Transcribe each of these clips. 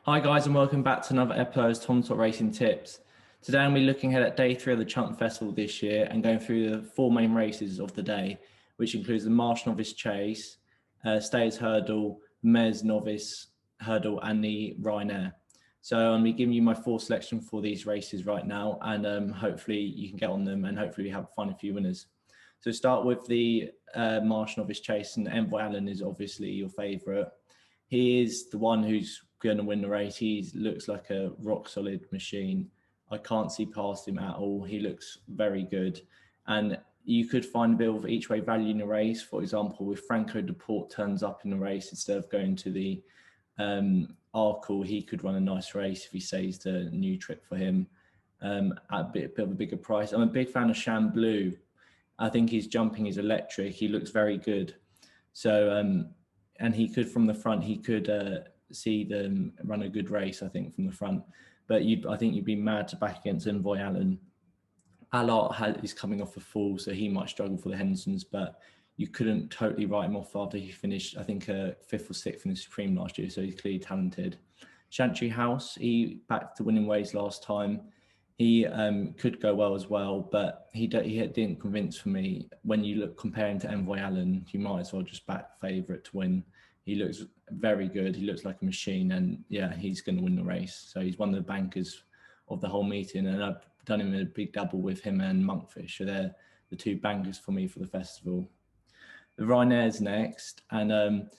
Hi guys and welcome back to another episode of Tom Talk Racing Tips. Today I'm looking ahead at day 3 of the Cheltenham Festival this year and going through the 4 main races of the day, which includes the Marsh Novice Chase, Stayers Hurdle, Marsh Novice Hurdle and the Ryanair. So I'm going to be giving you my 4 selection for these races right now, and hopefully you can get on them and hopefully we find a few winners. So start with the Marsh Novice Chase, and Envoi Allen is obviously your favourite. He is the one who's going to win the race. He looks like a rock solid machine. I can't see past him at all. He looks very good. And you could find a bit of each way value in the race. For example, if Franco de Port turns up in the race instead of going to the Arkle, he could run a nice race if he says the new trick for him at a bit of a bigger price. I'm a big fan of Shamblu. I think his jumping is electric. He looks very good. So, and he could, from the front, he could see them run a good race, I think, from the front. But I think you'd be mad to back against Envoi Allen. Allard is coming off a fall, so he might struggle for the Hendersons, but you couldn't totally write him off after he finished, I think, 5th or 6th in the Supreme last year, so he's clearly talented. Chantry House, he backed to winning ways last time. He could go well as well, but he didn't convince for me. When you look comparing to Envoi Allen, you might as well just back the favourite to win. He looks very good. He looks like a machine, and yeah, he's going to win the race. So he's one of the bankers of the whole meeting, and I've done him a big double with him and Monkfish. So they're the 2 bankers for me for the festival. The Ryanair's next, and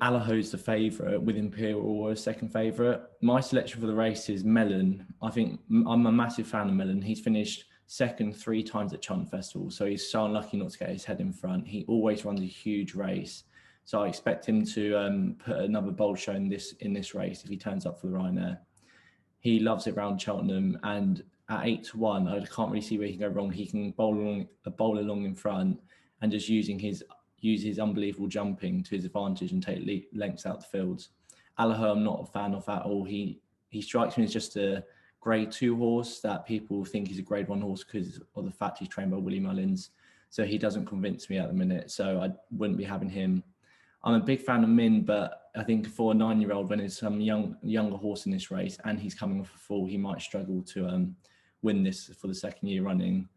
Allaho's the favourite with Imperial Aura second favourite. My selection for the race is Mellon. I think I'm a massive fan of Mellon. He's finished second 3 times at Cheltenham Festival, so he's so unlucky not to get his head in front. He always runs a huge race. So I expect him to put another bold show in this race if he turns up for the Ryanair. He loves it around Cheltenham, and at 8-1, I can't really see where he can go wrong. He can bowl along in front and just use his unbelievable jumping to his advantage and take lengths out the fields. Allaho, I'm not a fan of at all. He strikes me as just a grade 2 horse that people think he's a grade 1 horse because of the fact he's trained by Willie Mullins. So he doesn't convince me at the minute. So I wouldn't be having him. I'm a big fan of Min, but I think for a 9-year-old, when there's some younger horse in this race and he's coming off a fall, he might struggle to win this for the 2nd year running.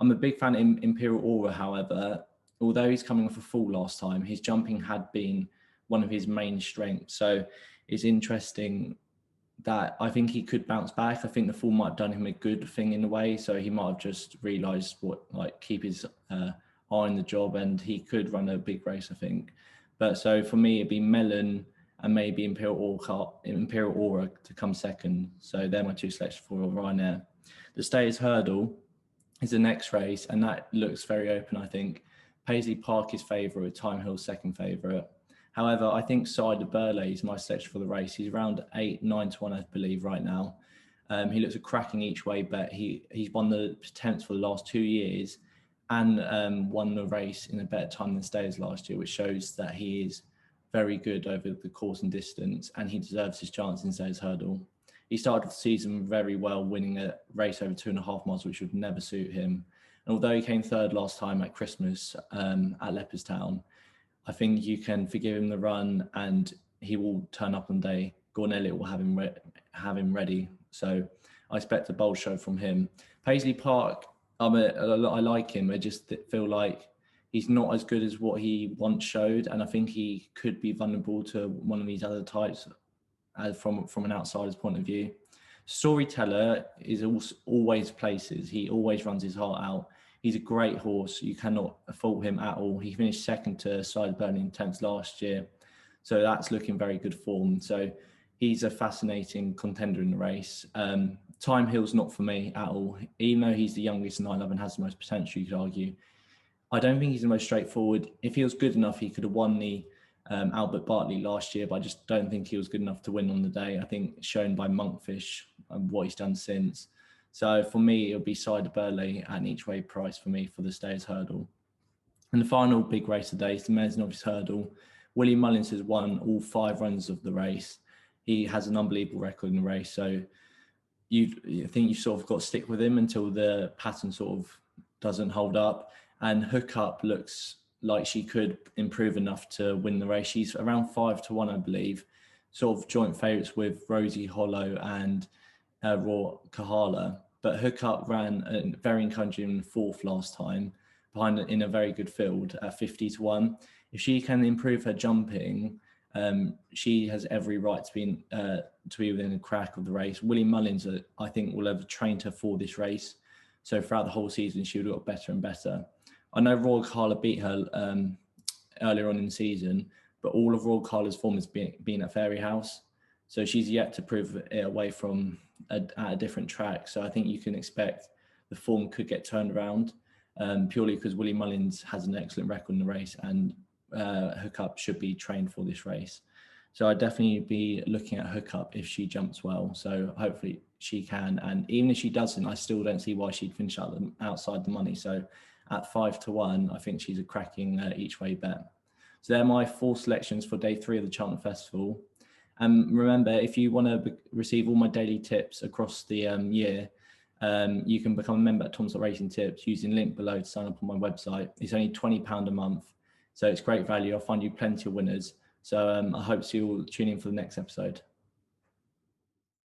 I'm a big fan of Imperial Aura, however. Although he's coming off a fall last time, his jumping had been one of his main strengths. So it's interesting that I think he could bounce back. I think the fall might have done him a good thing in a way. So he might have just realised keep his eye on the job, and he could run a big race, I think. But so for me, it'd be Mellon and maybe Imperial Aura to come second. So they're my 2 selections for Ryanair. The Stayers Hurdle is the next race, and that looks very open, I think. Paisley Park is favourite with Time Hill second favourite. However, I think Cider Burley is my selection for the race. He's around 8-9-1, I believe, right now. He looks a cracking each way, but he's won the attempts for the last 2 years and won the race in a better time than Stayers last year, which shows that he is very good over the course and distance, and he deserves his chance in Stayers Hurdle. He started the season very well, winning a race over 2.5 miles, which would never suit him. And although he came 3rd last time at Christmas at Leopardstown, I think you can forgive him the run and he will turn up on day. Gordon Elliott will have him ready. So I expect a bold show from him. Paisley Park, I like him. I just feel like he's not as good as what he once showed, and I think he could be vulnerable to one of these other types from an outsider's point of view. Storyteller is always places. He always runs his heart out. He's a great horse. You cannot fault him at all. He finished second to Cider Burley in attempts last year, so that's looking very good form. So he's a fascinating contender in the race. Time Hill's not for me at all. Even though he's the youngest in 9-11 and has the most potential, you could argue, I don't think he's the most straightforward. If he was good enough, he could have won the Albert Bartley last year, but I just don't think he was good enough to win on the day. I think shown by Monkfish and what he's done since. So for me, it'll be Cider Burley at an each way price for me for the Stayers Hurdle. And the final big race of the day is the Marsh Novice Hurdle. Willie Mullins has won all 5 runs of the race. He has an unbelievable record in the race. So you think you sort of got to stick with him until the pattern sort of doesn't hold up. And Hookup looks like she could improve enough to win the race. She's around 5-1, I believe. sort of joint favourites with Rosie Hollow and Raw Kahala. But Hookup ran a very encouraging fourth last time, behind in a very good field at 50-1. If she can improve her jumping, she has every right to be within a crack of the race. Willie Mullins, I think, will have trained her for this race. So throughout the whole season, she would look better and better. I know Royal Carla beat her earlier on in the season, but all of Royal Carla's form has been at Fairy House. So she's yet to prove it away from at a different track. So I think you can expect the form could get turned around purely because Willie Mullins has an excellent record in the race, and Hookup should be trained for this race. So I'd definitely be looking at Hookup if she jumps well. So hopefully she can. And even if she doesn't, I still don't see why she'd finish outside the money. So at 5-1, I think she's a cracking each way bet. So they're my 4 selections for day 3 of the Cheltenham Festival. Remember, if you want to receive all my daily tips across the year, you can become a member at Tom Racing Tips using the link below to sign up on my website. It's only £20 a month. So it's great value. I'll find you plenty of winners. So I hope you'll tune in for the next episode.